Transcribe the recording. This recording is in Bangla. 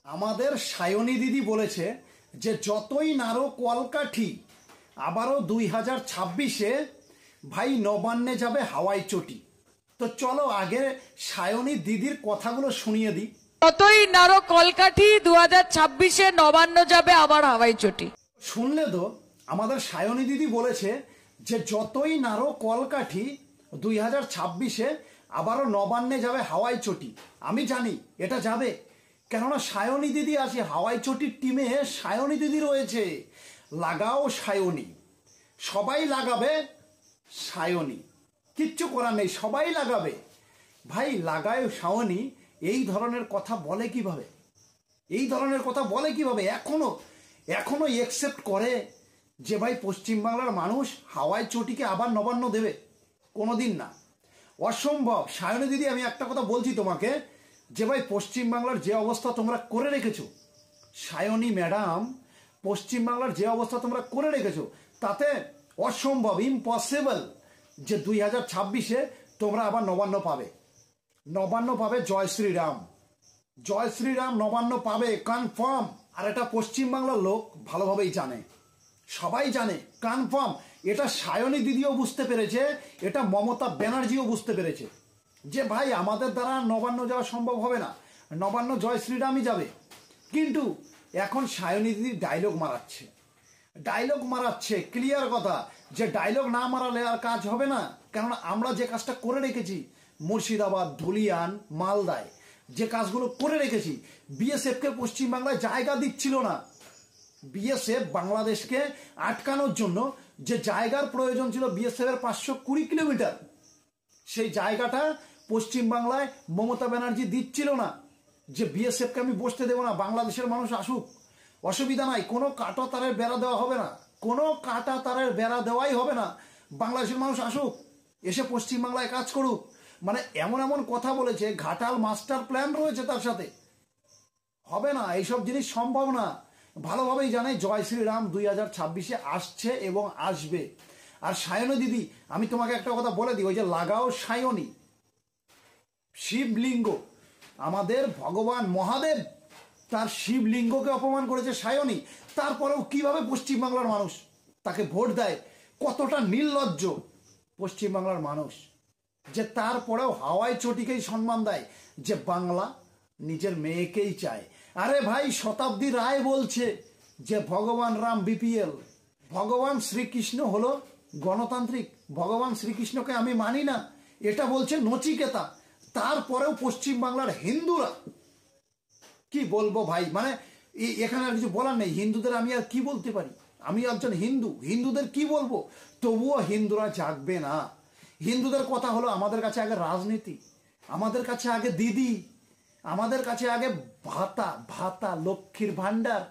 আমাদের সায়নী দিদি বলেছে যে যতই নাড়ো কলকাঠি আবারও 2026-এ ভাই নবান্নে যাবে হাওয়াই চটি। তো চলো আগে সায়নী দিদির কথাগুলো শুনিয়ে দিই। যতই নাড়ো কলকাঠি 2026-এ নবান্ন যাবে আবার হাওয়াই চটি। শুনলে তো, আমাদের সায়নী দিদি বলেছে যে যতই নাড়ো কলকাঠি 2026-এ আবারও নবান্নে যাবে হাওয়াই চটি। আমি জানি এটা যাবে, কেননা সায়নী দিদি আছে, হাওয়াই চটির টিমে সায়নী দিদি রয়েছে। লাগাও সায়নী, সবাই লাগাবে সায়নী, কিচ্ছু করার নেই, সবাই লাগাবে। ভাই লাগায় সায়নী এই ধরনের কথা বলে কিভাবে? এই ধরনের কথা বলে কিভাবে? এখনো একসেপ্ট করে যে ভাই পশ্চিমবাংলার মানুষ হাওয়াই চটিকে আবার নবান্ন দেবে? কোনোদিন না, অসম্ভব। সায়নী দিদি, আমি একটা কথা বলছি তোমাকে, যে ভাই পশ্চিমবাংলার যে অবস্থা তোমরা করে রেখেছো, সায়নী ম্যাডাম, পশ্চিমবাংলার যে অবস্থা তোমরা করে রেখেছো, তাতে অসম্ভব, ইম্পসিবল যে 2026-এ তোমরা আবার নবান্ন পাবে। নবান্ন পাবে, জয় শ্রীরাম, জয় শ্রীরাম, নবান্ন পাবে কনফার্ম। আর এটা পশ্চিমবাংলার লোক ভালোভাবেই জানে, সবাই জানে, কনফার্ম। এটা সায়নী দিদিও বুঝতে পেরেছে, এটা মমতা ব্যানার্জিও বুঝতে পেরেছে যে ভাই আমাদের দ্বারা নবান্ন যাওয়া সম্ভব হবে না, নবান্ন জয় শ্রীরামই যাবে। কিন্তু এখন সায়নী দিদি ডায়লগ মারাচ্ছে, ক্লিয়ার কথা, যে ডায়লগ না মারালে আর কাজ হবে না। কেননা আমরা যে কাজটা করে রেখেছি মুর্শিদাবাদ, ধুলিয়ান, মালদায় যে কাজগুলো করে রেখেছি, বিএসএফকে পশ্চিমবাংলায় জায়গা দিচ্ছিল না। বিএসএফ বাংলাদেশকে আটকানোর জন্য যে জায়গার প্রয়োজন ছিল বিএসএফ এর 520 কিলোমিটার, সেই জায়গাটা পশ্চিমবাংলায় মমতা ব্যানার্জি দিচ্ছিল না। যে বিএসএফকে আমি বসতে দেবো না, বাংলাদেশের মানুষ আসুক, অসুবিধা নাই, কোনো কাটা তারের বেড়া দেওয়া হবে না, কোনো কাটা তারের বেড়া দেওয়াই হবে না, বাংলাদেশের মানুষ আসুক, এসে পশ্চিমবাংলায় কাজ করুক। মানে এমন এমন কথা বলেছে, ঘাটাল মাস্টার প্ল্যান রয়েছে তার সাথে। হবে না, এইসব জিনিস সম্ভব না। ভালোভাবেই জানে জয় শ্রীরাম 2026-এ আসছে এবং আসবে। আর সায়নী দিদি, আমি তোমাকে একটা কথা বলে দিই, ওই যে লাগাও সায়নী, শিবলিঙ্গ, আমাদের ভগবান মহাদেব তার শিবলিঙ্গকে অপমান করেছে সায়নী, তারপরেও কিভাবে পশ্চিমবাংলার মানুষ তাকে ভোট দেয়, কতটা নির্লজ্জ পশ্চিমবাংলার মানুষ, যে তারপরেও হাওয়াই চটিকেই সম্মান দেয়, যে বাংলা নিজের মেয়েকেই চায়। আরে ভাই, শতাব্দী রায় বলছে যে ভগবান রাম বিপিএল, ভগবান শ্রীকৃষ্ণ হলো গণতান্ত্রিক, ভগবান শ্রীকৃষ্ণকে আমি মানি না, এটা বলছে নচিকেতা। তারপরেও পশ্চিমবাংলার হিন্দুরা, কি বলবো ভাই, মানে এখানে আর কিছু বলার নেই। হিন্দুদের আমি আর কি বলতে পারি, আমি একজন হিন্দু, হিন্দুদের কি বলবো? তবুও হিন্দুরা জাগবে না। হিন্দুদের কথা হলো, আমাদের কাছে আগে রাজনীতি, আমাদের কাছে আগে দিদি, আমাদের কাছে আগে ভাতা, লক্ষ্মীর ভান্ডার,